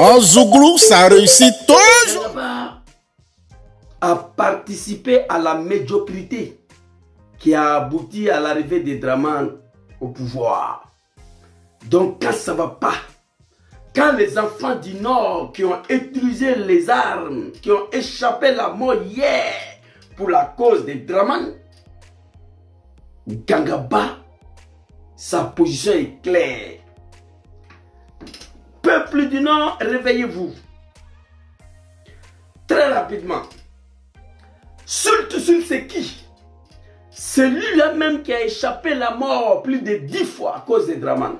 En Zouglou, ça réussit toujours. A participé à la médiocrité qui a abouti à l'arrivée des Dramane au pouvoir. Donc quand ça ne va pas, quand les enfants du Nord qui ont utilisé les armes, qui ont échappé la mort hier pour la cause des Dramane, Gangaba, sa position est claire. Peuple du Nord, réveillez-vous. Très rapidement. Sultan, c'est qui? C'est lui-là même qui a échappé la mort plus de 10 fois à cause des Dramane.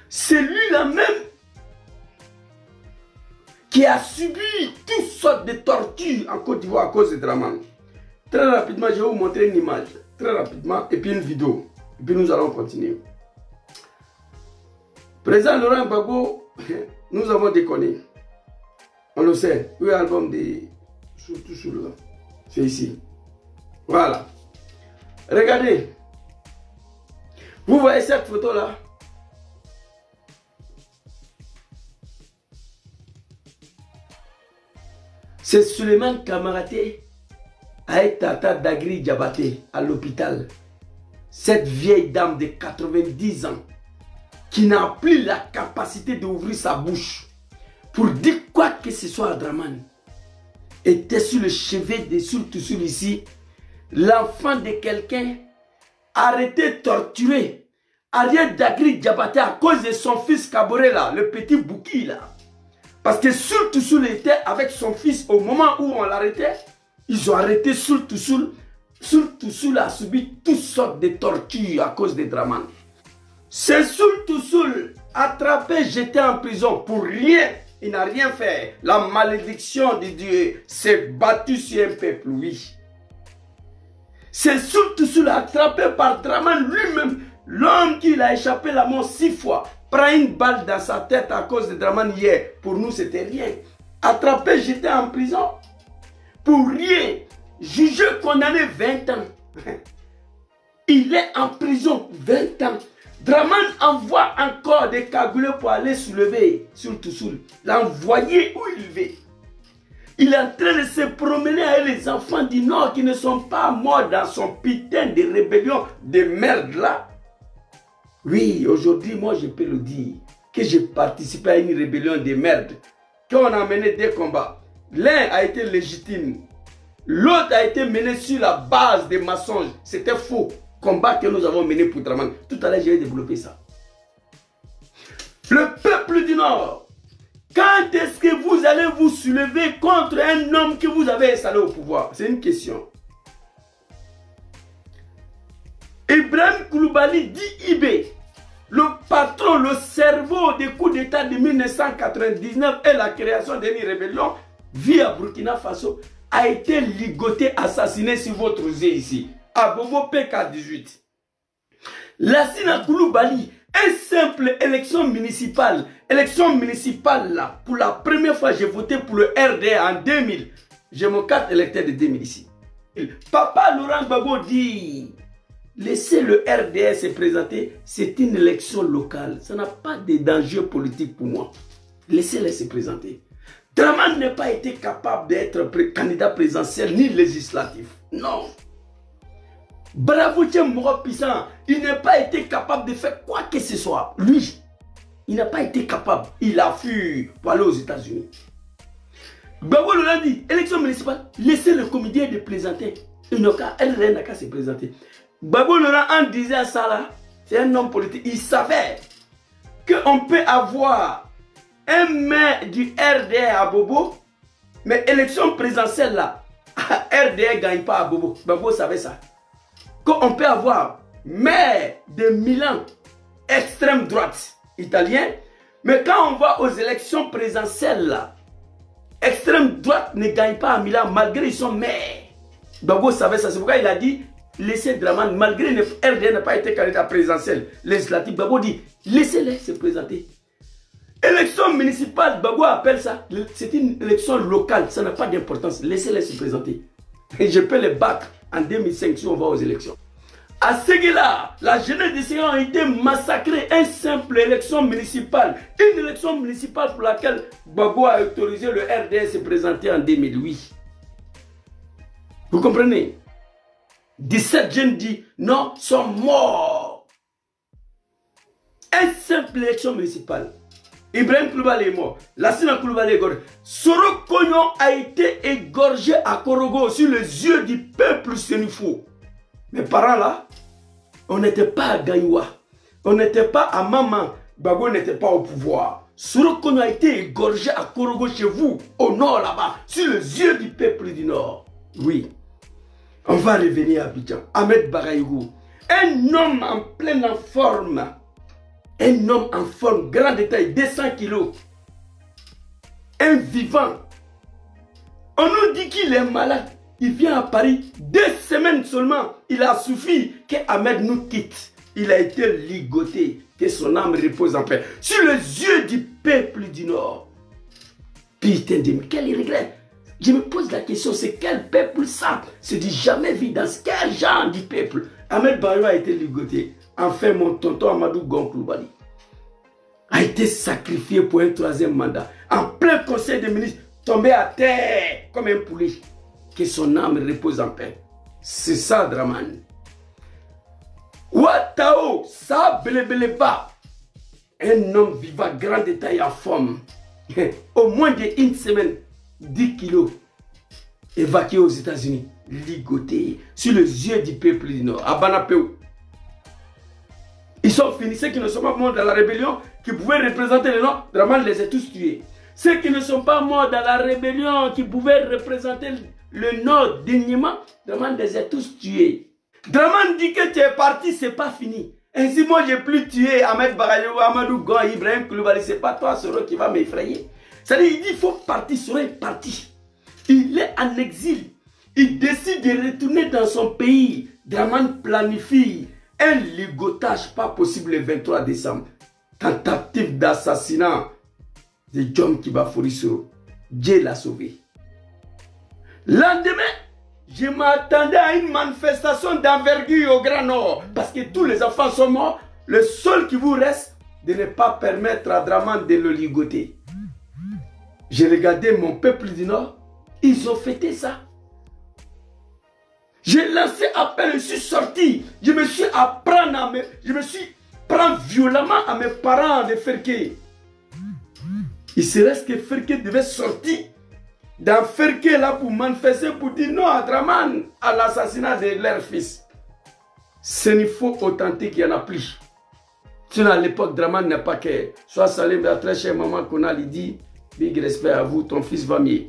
C'est lui-là même qui a subi toutes sortes de tortures en Côte d'Ivoire à cause des Dramane. Très rapidement, je vais vous montrer une image. Très rapidement, et puis une vidéo. Et puis nous allons continuer. Président Laurent Gbagbo, nous avons déconné. On le sait. Oui, album de... Surtout sur là. C'est ici. Voilà. Regardez. Vous voyez cette photo-là? C'est Suleiman Kamaraté avec Tata Dagri Diabaté à l'hôpital. Cette vieille dame de 90 ans qui n'a plus la capacité d'ouvrir sa bouche pour dire quoi que ce soit à Dramane était sur le chevet de Sultan ici, l'enfant de quelqu'un arrêté, torturé, Ariel Dagri Diabaté à cause de son fils Kaboré là, le petit Bouki là. Parce que Sultan était avec son fils au moment où on l'arrêtait. Ils ont arrêté Sultan. Sultan a subi toutes sortes de tortures à cause des Dramane. C'est Sultan attrapé, jeté en prison pour rien. Il n'a rien fait. La malédiction de Dieu s'est battue sur un peuple, oui. C'est Sultan attrapé par Dramane lui-même. L'homme qui l'a échappé la mort 6 fois. Prend une balle dans sa tête à cause de Dramane hier. Pour nous, c'était rien. Attrapé, jeté en prison. Pour rien. Jugé, condamné 20 ans. Il est en prison 20 ans. Dramane envoie encore des cagoulés pour aller soulever Sultan. L'envoyer où il veut. Il est en train de se promener avec les enfants du Nord qui ne sont pas morts dans son putain de rébellion de merde là. Oui, aujourd'hui, moi je peux le dire, que j'ai participé à une rébellion de merde. Quand on a mené 2 combats, l'un a été légitime, l'autre a été mené sur la base des mensonges. C'était faux. Combat que nous avons mené pour Dramane. Tout à l'heure, je vais développer ça. Le peuple du Nord, quand est-ce que vous allez vous soulever contre un homme que vous avez installé au pouvoir? C'est une question. Ibrahim Koulibaly dit IB, le patron, le cerveau des coups d'État de 1999 et la création d'une rébellion, via Burkina Faso, a été ligoté, assassiné sur votre yeux ici, à Bobo PK18. Lassina Koulibaly, une simple élection municipale là, pour la première fois, j'ai voté pour le RDA en 2000. J'ai mon carte électeur de 2000 ici. Papa Laurent Gbagbo dit, laissez le RDA se présenter, c'est une élection locale. Ça n'a pas de danger politique pour moi. Laissez-les se présenter. Dramane n'a pas été capable d'être candidat présidentiel ni législatif. Non. Bravo, Moro Puissant, il n'a pas été capable de faire quoi que ce soit. Lui, il n'a pas été capable. Il a fui pour aller aux États-Unis. Gbagbo Laurent dit, élection municipale, laissez le comédien de présenter. Il n'a qu'à se présenter. Gbagbo Laurent, en disant ça là, c'est un homme politique. Il savait qu'on peut avoir un maire du RDA à Bobo, mais élection présidentielle là, RDA ne gagne pas à Bobo. Gbagbo savait ça. Qu'on peut avoir maire de Milan, extrême droite italien, mais quand on va aux élections présidentielles là, extrême droite ne gagne pas à Milan malgré ils sont maires. Gbagbo savait ça. C'est pourquoi il a dit laissez Dramane, malgré le RDA n'a pas été candidat présidentiel législatif. Gbagbo dit laissez-les se présenter. Élection municipale, Gbagbo appelle ça, c'est une élection locale, ça n'a pas d'importance. Laissez-les se présenter. Et je peux les battre en 2005 si on va aux élections. À Séguéla, la jeunesse de Séguéla a été massacrée. Une simple élection municipale. Une élection municipale pour laquelle Gbagbo a autorisé le RDS se présenter en 2008. Vous comprenez? 17 jeunes dit non, sont morts. Une simple élection municipale. Ibrahim Koulibaly est mort. Lassina Koulibaly est égorgé. Soro Kognon a été égorgé à Korogo sur les yeux du peuple sénifo. Mes parents là, on n'était pas à Gaïwa. On n'était pas à Maman. Gbagbo n'était pas au pouvoir. Soro Kognon a été égorgé à Korogo chez vous, au nord là-bas, sur les yeux du peuple du nord. Oui. On va revenir à Abidjan. Ahmed Baraïgou. Un homme en pleine forme. Un homme en forme, grand détail, 200 kilos. Un vivant. On nous dit qu'il est malade. Il vient à Paris 2 semaines seulement. Il a suffi qu'Ahmed nous quitte. Il a été ligoté. Que son âme repose en paix. Sur les yeux du peuple du Nord. Putain de... Quel regret. Je me pose la question, c'est quel peuple ça? C'est du jamais vu dans quel genre du peuple? Ahmed Baraïgou a été ligoté. Enfin, mon tonton Amadou Gon Koulibaly a été sacrifié pour un 3e mandat. En plein conseil des ministres, tombé à terre comme un poulet. Que son âme repose en paix. C'est ça, Dramane. Ouattao, ça, Belebeleba. Un homme vivant, grand détail en forme. Au moins d'une semaine, 10 kilos. Évacué aux États-Unis. Ligoté sur les yeux du peuple du Nord. À Banapéou. Ils sont finis. Ceux qui ne sont pas morts dans la rébellion, qui pouvaient représenter le Nord, Dramane les a tous tués. Ceux qui ne sont pas morts dans la rébellion, qui pouvaient représenter le Nord dignement, Dramane les a tous tués. Dramane dit que tu es parti, c'est pas fini. Ainsi, moi, j'ai plus tué Ahmed Baraïgou, Amadou Gon, Ibrahim Koulibaly. C'est pas toi, Soro, qui va m'effrayer. C'est-à-dire, il dit il faut partir. Soro est parti. Il est en exil. Il décide de retourner dans son pays. Dramane planifie un ligotage pas possible le 23 décembre. Tentative d'assassinat de John Kibafori Soro. Dieu l'a sauvé. Lendemain, je m'attendais à une manifestation d'envergure au Grand Nord. Parce que tous les enfants sont morts. Le seul qui vous reste, de ne pas permettre à Dramane de le ligoter. J'ai regardé mon peuple du Nord. Ils ont fêté ça. J'ai lancé appel, je suis sorti. Je me suis pris violemment à mes parents de Ferké. Il se reste que Ferké devait sortir dans Ferké là pour manifester, pour dire non à Dramane, à l'assassinat de leur fils. C'est une faux authentique, il y en a plus. Sinon à l'époque, Dramane n'est pas que. Soit Salim, la très chère maman qu'on a dit, big respect à vous, ton fils va mieux.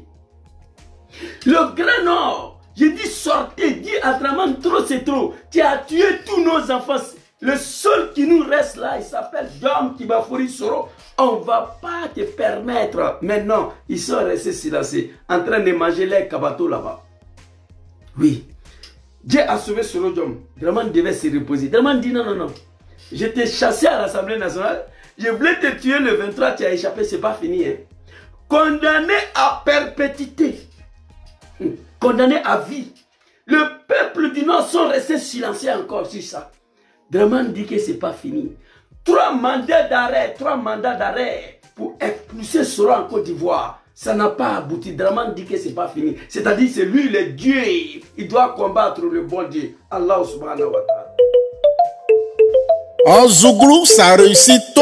Le Grand Nord, j'ai dit sortez, dis à Dramane, trop c'est trop. Tu as tué tous nos enfants. Le seul qui nous reste là, il s'appelle John Kibafori Soro. On ne va pas te permettre. Maintenant, ils sont restés silencieux, en train de manger les kabato là-bas. Oui. Dieu a sauvé Soro John. Dramane devait se reposer. Dramane dit non, non, non. Je t'ai chassé à l'Assemblée nationale. Je voulais te tuer le 23, tu as échappé, c'est pas fini. Hein. Condamné à perpétuité. Condamné à vie. Le peuple du Nord sont restés silencieux encore sur ça. Dramane dit que c'est pas fini. 3 mandats d'arrêt pour expulser Soro en Côte d'Ivoire. Ça n'a pas abouti. Dramane dit que c'est pas fini. C'est-à-dire c'est lui le Dieu. Il doit combattre le bon Dieu. Allah subhanahu wa ta'ala. En Zouglou, ça réussit tout.